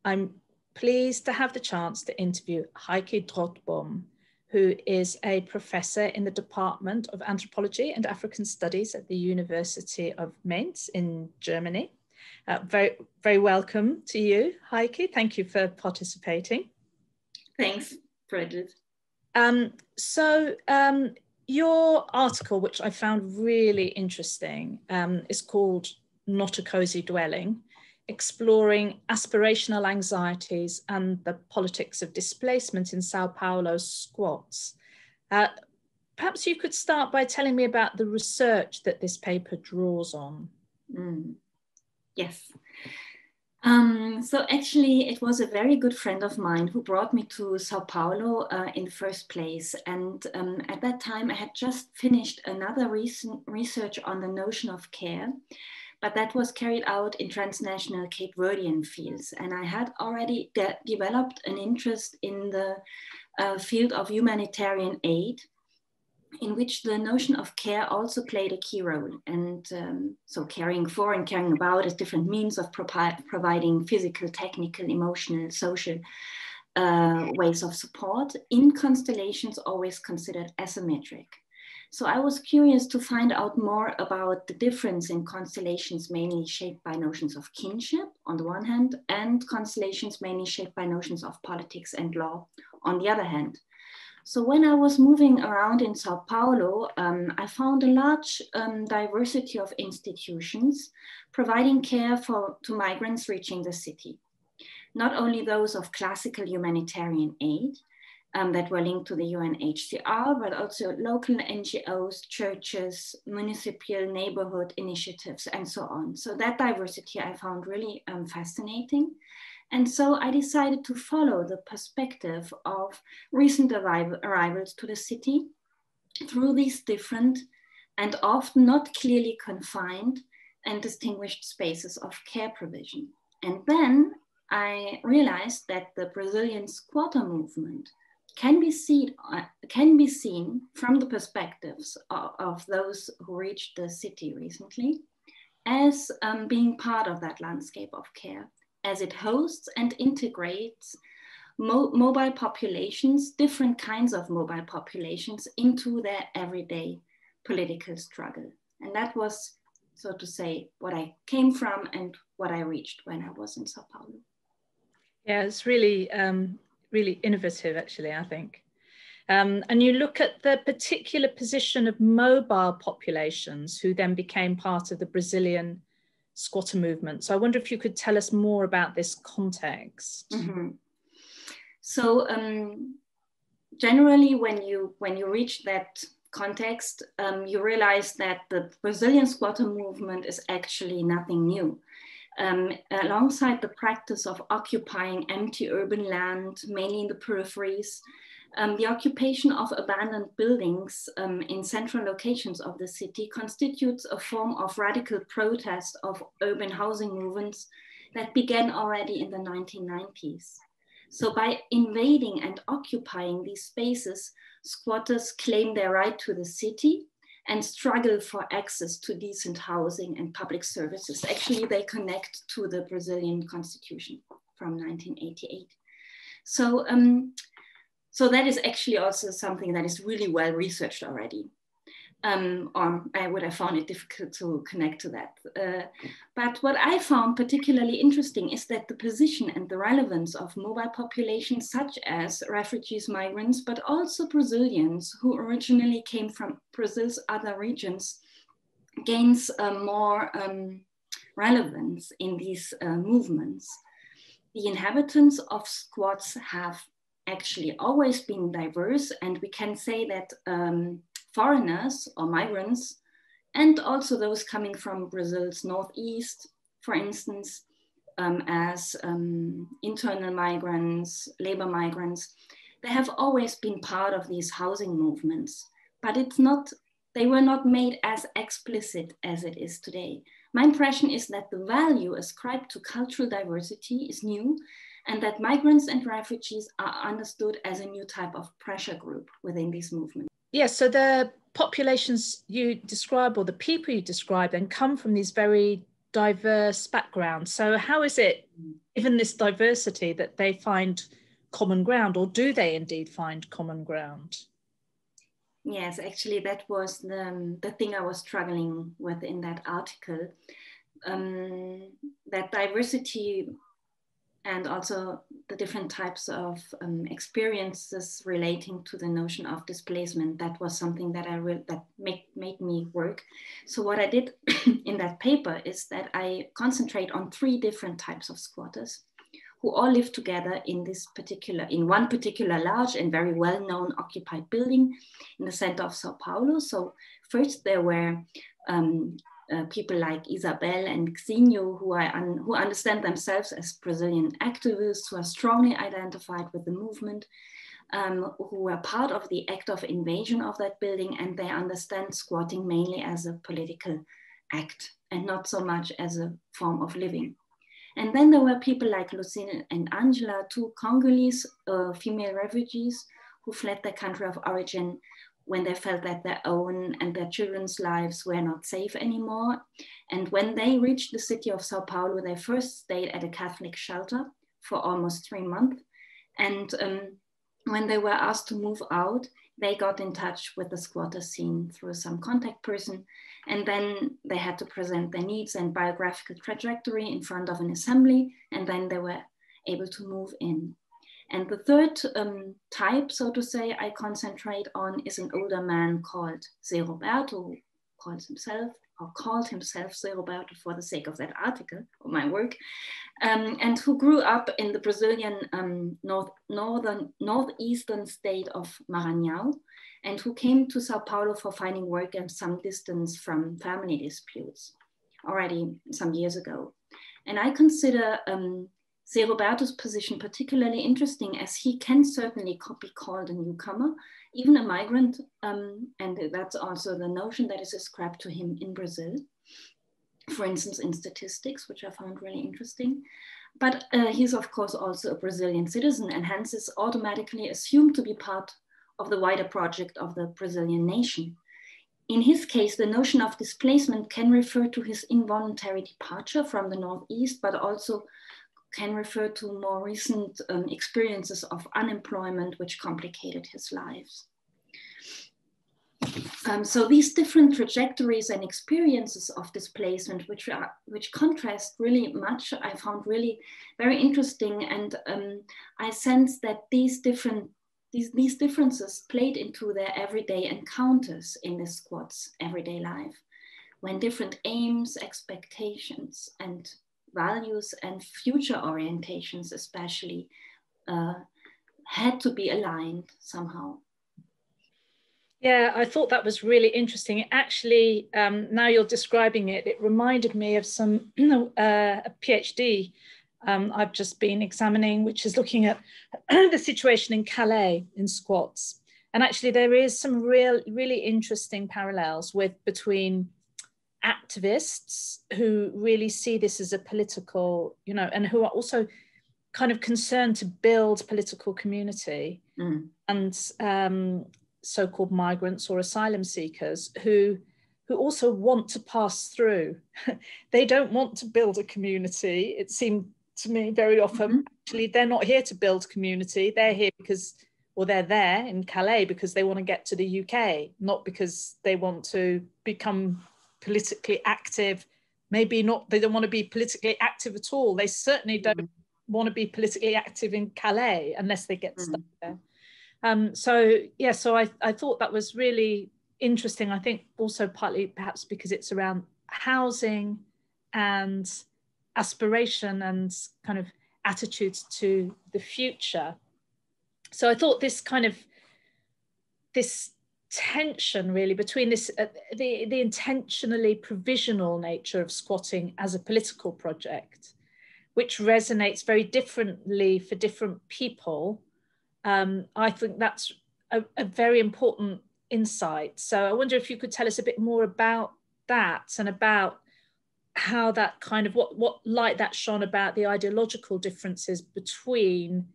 I'm pleased to have the chance to interview Heike Drotbohm, who is a professor in the Department of Anthropology and African Studies at the University of Mainz in Germany. Very, very welcome to you, Heike. Thank you for participating. Thanks, Bridget. Your article, which I found really interesting, is called Not a Cozy Dwelling, Exploring Aspirational Anxieties and the Politics of Displacement in Sao Paulo's Squats. Perhaps you could start by telling me about the research that this paper draws on. Yes. So actually, it was a very good friend of mine who brought me to Sao Paulo in the first place. And at that time, I had just finished another recent research on the notion of care, but that was carried out in transnational Cape Verdean fields. And I had already developed an interest in the field of humanitarian aid, in which the notion of care also played a key role. And so caring for and caring about is different means of providing physical, technical, emotional, social ways of support in constellations always considered asymmetric. So I was curious to find out more about the difference in constellations mainly shaped by notions of kinship on the one hand, and constellations mainly shaped by notions of politics and law on the other hand. So when I was moving around in Sao Paulo, I found a large diversity of institutions providing care to migrants reaching the city. Not only those of classical humanitarian aid that were linked to the UNHCR, but also local NGOs, churches, municipal neighborhood initiatives, and so on. So that diversity I found really fascinating. And so I decided to follow the perspective of recent arrivals to the city through these different and often not clearly confined and distinguished spaces of care provision. And then I realized that the Brazilian squatter movement can be seen from the perspectives of those who reached the city recently as being part of that landscape of care, as it hosts and integrates mobile populations, different kinds of mobile populations, into their everyday political struggle. And that was, so to say, what I came from and what I reached when I was in Sao Paulo. Yeah, it's really, really innovative, actually, I think. And you look at the particular position of mobile populations who then became part of the Brazilian squatter movement. So I wonder if you could tell us more about this context. Mm-hmm. So generally, when you reach that context, you realize that the Brazilian squatter movement is actually nothing new. Alongside the practice of occupying empty urban land, mainly in the peripheries, the occupation of abandoned buildings in central locations of the city constitutes a form of radical protest of urban housing movements that began already in the 1990s. So by invading and occupying these spaces, squatters claim their right to the city and struggle for access to decent housing and public services. Actually, they connect to the Brazilian Constitution from 1988. So that is actually also something that is really well researched already. Or I would have found it difficult to connect to that. But what I found particularly interesting is that the position and the relevance of mobile populations such as refugees, migrants, but also Brazilians who originally came from Brazil's other regions gains more relevance in these movements. The inhabitants of squats have actually always been diverse, and we can say that foreigners or migrants, and also those coming from Brazil's northeast, for instance, as internal migrants, labor migrants, they have always been part of these housing movements, but they were not made as explicit as it is today. My impression is that the value ascribed to cultural diversity is new, and that migrants and refugees are understood as a new type of pressure group within these movements. Yes, so the populations you describe, or the people you describe, then come from these very diverse backgrounds. So how is it given this diversity, that they find common ground, or do they indeed find common ground? Yes, actually, that was the thing I was struggling with in that article. That diversity and also the different types of experiences relating to the notion of displacement, that was something that made me work. So what I did in that paper is that I concentrate on 3 different types of squatters who all live together in one particular large and very well-known occupied building in the center of Sao Paulo. So first there were people like Isabel and Xinho, who understand themselves as Brazilian activists, who are strongly identified with the movement, who are part of the act of invasion of that building, and they understand squatting mainly as a political act and not so much as a form of living. And then there were people like Lucine and Angela, 2 Congolese female refugees who fled their country of origin when they felt that their own and their children's lives were not safe anymore. And when they reached the city of Sao Paulo, they first stayed at a Catholic shelter for almost 3 months. And when they were asked to move out, they got in touch with the squatter scene through some contact person. And then they had to present their needs and biographical trajectory in front of an assembly. And then they were able to move in. And the third type, so to say, I concentrate on is an older man called Zé Roberto, who called himself Zé Roberto for the sake of that article, of my work, and who grew up in the Brazilian northeastern state of Maranhão, and who came to Sao Paulo for finding work and some distance from family disputes already some years ago. And I consider Zé Roberto's position particularly interesting, as he can certainly be called a newcomer, even a migrant, and that's also the notion that is ascribed to him in Brazil, for instance, in statistics, which I found really interesting. But he's of course also a Brazilian citizen, and hence is automatically assumed to be part of the wider project of the Brazilian nation. In his case, the notion of displacement can refer to his involuntary departure from the Northeast, but also can refer to more recent experiences of unemployment, which complicated his lives. So these different trajectories and experiences of displacement, which contrast really much, I found really very interesting. And I sense that these differences played into their everyday encounters in the squat's everyday life, when different aims, expectations, and values and future orientations especially had to be aligned somehow. Yeah, I thought that was really interesting. It actually, now you're describing it, it reminded me of some a PhD I've just been examining, which is looking at the situation in Calais in squats. And actually there is some really interesting parallels between activists who really see this as a political, and who are also kind of concerned to build political community, and so-called migrants or asylum seekers who also want to pass through. They don't want to build a community. It seemed to me very often, actually, they're not here to build community. They're here because, or they're there in Calais because they want to get to the UK, not because they want to become politically active. Maybe not, they don't want to be politically active at all. They certainly don't want to be politically active in Calais unless they get stuck there. So I thought that was really interesting. I think also partly perhaps because it's around housing and aspiration and kind of attitudes to the future. So I thought this tension really between this the intentionally provisional nature of squatting as a political project, which resonates very differently for different people. I think that's a very important insight. So I wonder if you could tell us a bit more about that and about how that kind of what light that shone about the ideological differences between,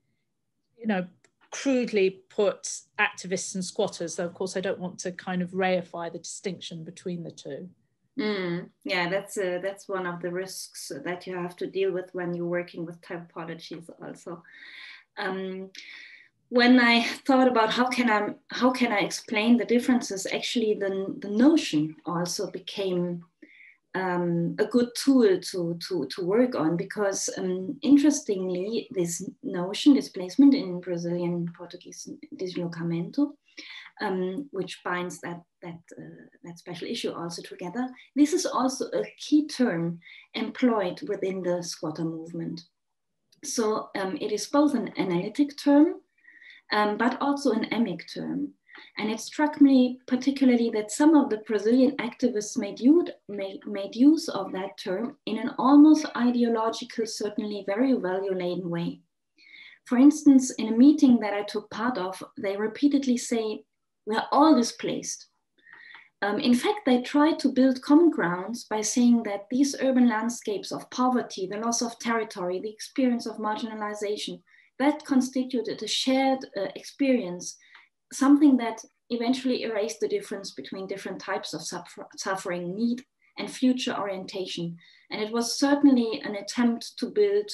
crudely put, activists and squatters, though of course I don't want to kind of reify the distinction between the two. Yeah, that's one of the risks that you have to deal with when you're working with typologies also. When I thought about how can I explain the differences, actually the notion also became a good tool to work on, because interestingly, this notion, displacement in Brazilian Portuguese, deslocamento, which binds that special issue also together. This is also a key term employed within the squatter movement. So it is both an analytic term, but also an emic term. And it struck me particularly that some of the Brazilian activists made use of that term in an almost ideological, certainly very value-laden way. For instance, in a meeting that I took part of, they repeatedly say, "We are all displaced." In fact, they try to build common grounds by saying that these urban landscapes of poverty, the loss of territory, the experience of marginalization, that constituted a shared experience, something that eventually erased the difference between different types of suffering, need, and future orientation. And it was certainly an attempt to build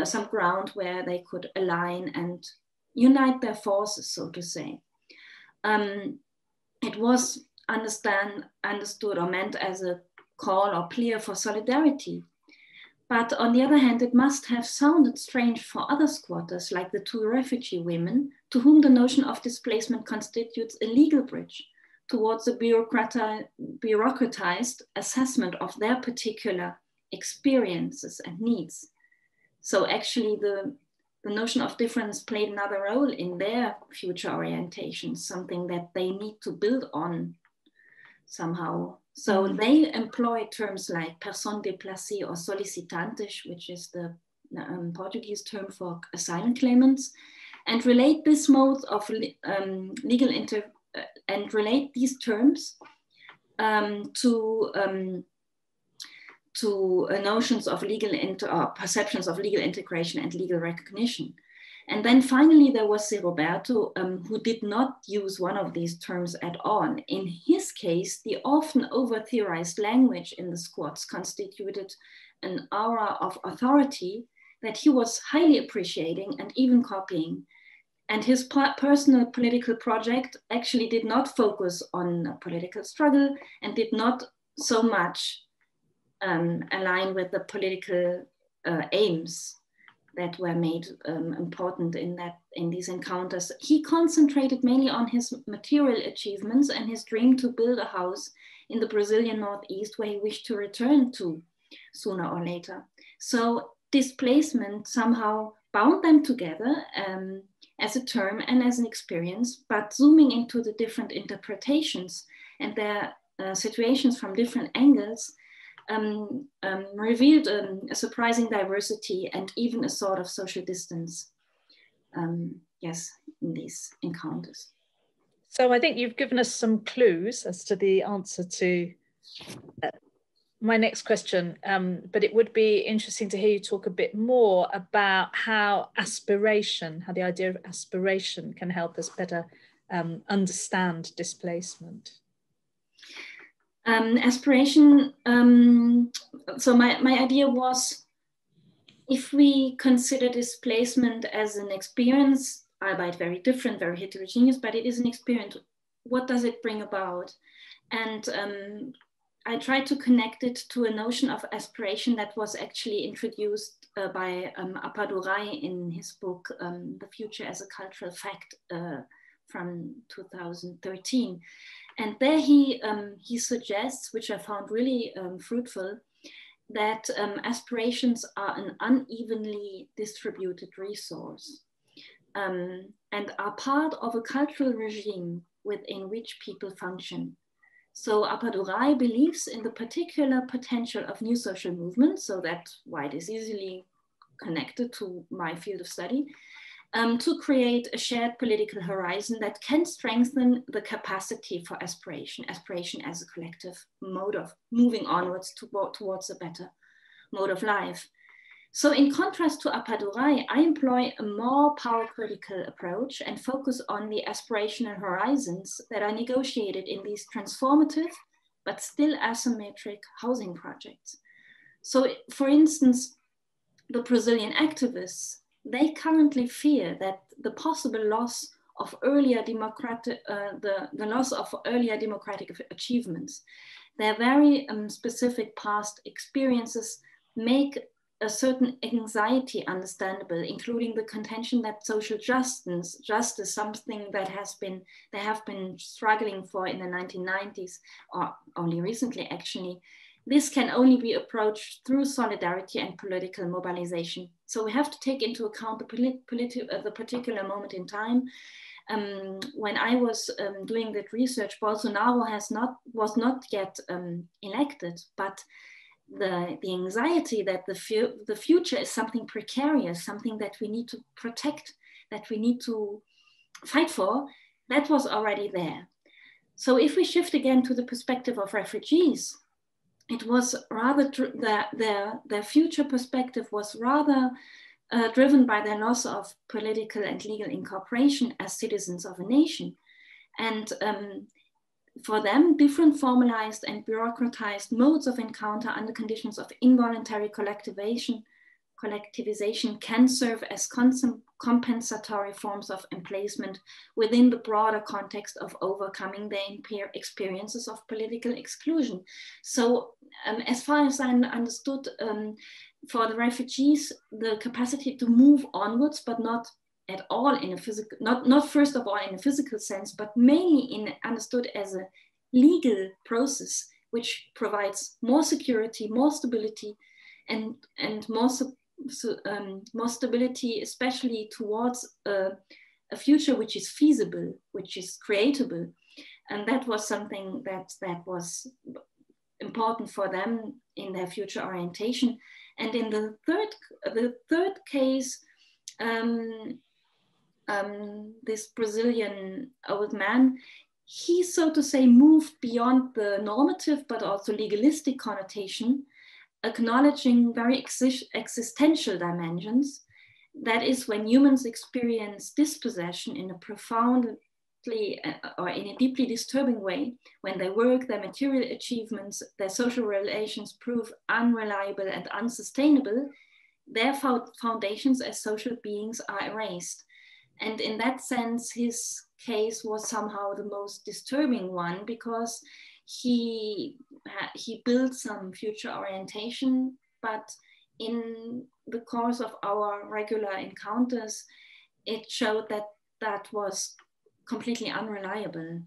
some ground where they could align and unite their forces, so to say. It was understood or meant as a call or plea for solidarity. But on the other hand, it must have sounded strange for other squatters, like the two refugee women, to whom the notion of displacement constitutes a legal bridge towards a bureaucratized assessment of their particular experiences and needs. So actually the notion of difference played another role in their future orientation, something that they need to build on somehow. So they employ terms like personne déplacée or solicitantes, which is the Portuguese term for asylum claimants, and relate this mode of relate these terms to notions of legal perceptions of legal integration and legal recognition. And then finally, there was Roberto, who did not use one of these terms at all. In his case, the often over-theorized language in the squats constituted an aura of authority that he was highly appreciating and even copying. And his personal political project actually did not focus on a political struggle and did not so much align with the political aims that were made important in these encounters. He concentrated mainly on his material achievements and his dream to build a house in the Brazilian Northeast where he wished to return to sooner or later. So displacement somehow bound them together as a term and as an experience, but zooming into the different interpretations and their situations from different angles, revealed a surprising diversity and even a sort of social distance, yes, in these encounters. So I think you've given us some clues as to the answer to my next question, but it would be interesting to hear you talk a bit more about how the idea of aspiration can help us better understand displacement. Aspiration, so my idea was, if we consider displacement as an experience, albeit very different, very heterogeneous, but it is an experience, what does it bring about? And I tried to connect it to a notion of aspiration that was actually introduced by Appadurai in his book, The Future as a Cultural Fact from 2013. And there he suggests, which I found really fruitful, that aspirations are an unevenly distributed resource and are part of a cultural regime within which people function. So Appadurai believes in the particular potential of new social movements, so that's why it is easily connected to my field of study, to create a shared political horizon that can strengthen the capacity for aspiration as a collective mode of moving onwards towards a better mode of life. So in contrast to Appadurai, I employ a more power critical approach and focus on the aspirational horizons that are negotiated in these transformative but still asymmetric housing projects. So for instance, the Brazilian activists, they currently fear that the possible loss of earlier democratic, the loss of earlier democratic achievements, their very specific past experiences make a certain anxiety understandable, including the contention that social justice, something that they have been struggling for in the 1990s, or only recently actually, this can only be approached through solidarity and political mobilization. So we have to take into account the particular moment in time. When I was doing that research, Bolsonaro was not yet elected, but the anxiety that the future is something precarious, something that we need to protect, that we need to fight for, that was already there. So if we shift again to the perspective of refugees, it was rather their future perspective was rather driven by their loss of political and legal incorporation as citizens of a nation. And for them, different formalized and bureaucratized modes of encounter under conditions of involuntary collectivization can serve as compensatory forms of emplacement within the broader context of overcoming their experiences of political exclusion. So as far as I understood, for the refugees, the capacity to move onwards, but not at all in a physical, not first of all in a physical sense, but mainly understood as a legal process, which provides more security, more stability, and more stability, especially towards a future which is feasible, which is creatable. And that was something that was important for them in their future orientation. And in the third case, this Brazilian old man, he, so to say, moved beyond the normative but also legalistic connotation, acknowledging very existential dimensions. That is, when humans experience dispossession in a profoundly or in a deeply disturbing way, when their work, their material achievements, their social relations prove unreliable and unsustainable, their foundations as social beings are erased. And in that sense, his case was somehow the most disturbing one, because he built some future orientation, but in the course of our regular encounters, it showed that that was completely unreliable.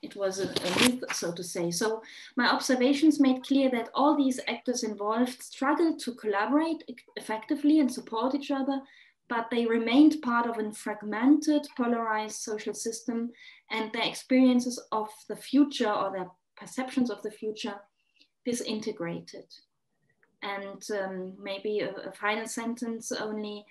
It was a myth, so to say. So my observations made clear that all these actors involved struggled to collaborate effectively and support each other, but they remained part of a fragmented, polarized social system, and their experiences of the future, or their perceptions of the future, disintegrated. And maybe a final sentence only.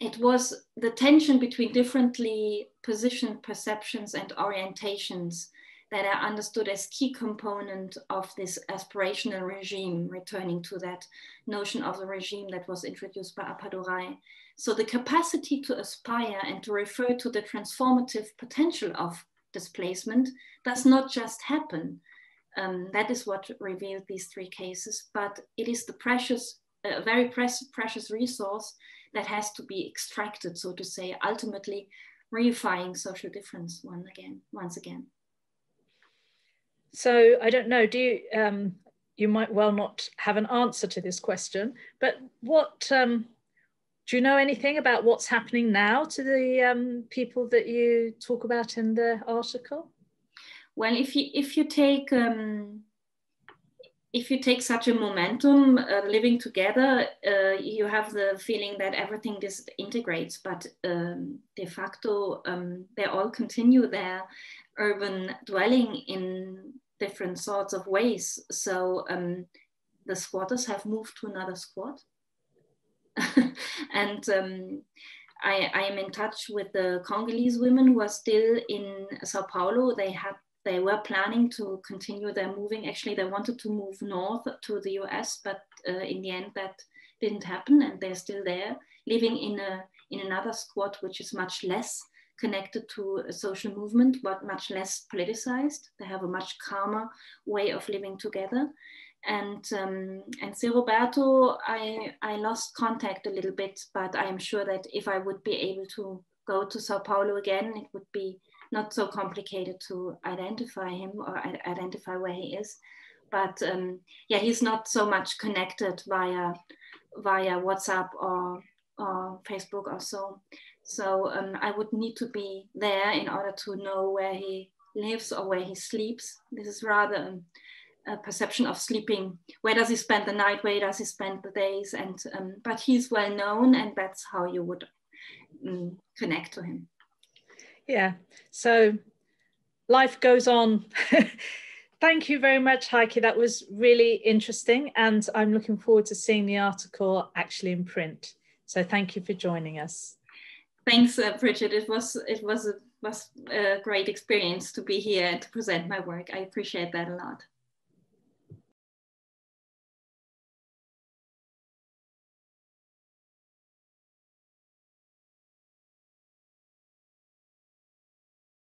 It was the tension between differently positioned perceptions and orientations that are understood as key component of this aspirational regime, returning to that notion of the regime that was introduced by Appadurai. So the capacity to aspire and to refer to the transformative potential of displacement does not just happen. That is what revealed these three cases, but it is the precious, very precious resource that has to be extracted, so to say, ultimately reifying social difference once again. So I don't know, do you, you might well not have an answer to this question, but what, do you know anything about what's happening now to the people that you talk about in the article? Well, if you take such a momentum living together, you have the feeling that everything disintegrates, but de facto, they all continue their urban dwelling in different sorts of ways. So the squatters have moved to another squat. And I am in touch with the Congolese women who are still in Sao Paulo. They were planning to continue their moving. Actually, they wanted to move north to the US, but in the end that didn't happen, and they're still there, living in another squat, which is much less connected to a social movement, but much less politicized. They have a much calmer way of living together. And Ser Roberto, I lost contact a little bit, but I am sure that if I would be able to go to Sao Paulo again, it would be not so complicated to identify him or identify where he is. But yeah, he's not so much connected via WhatsApp or Facebook or so. So I would need to be there in order to know where he lives or where he sleeps. This is rather a perception of sleeping. Where does he spend the night? Where does he spend the days? And but he's well known, and that's how you would connect to him. Yeah, so life goes on. Thank you very much, Heike. That was really interesting, and I'm looking forward to seeing the article actually in print. So thank you for joining us. Thanks, Bridget. It was a great experience to be here and to present my work. I appreciate that a lot.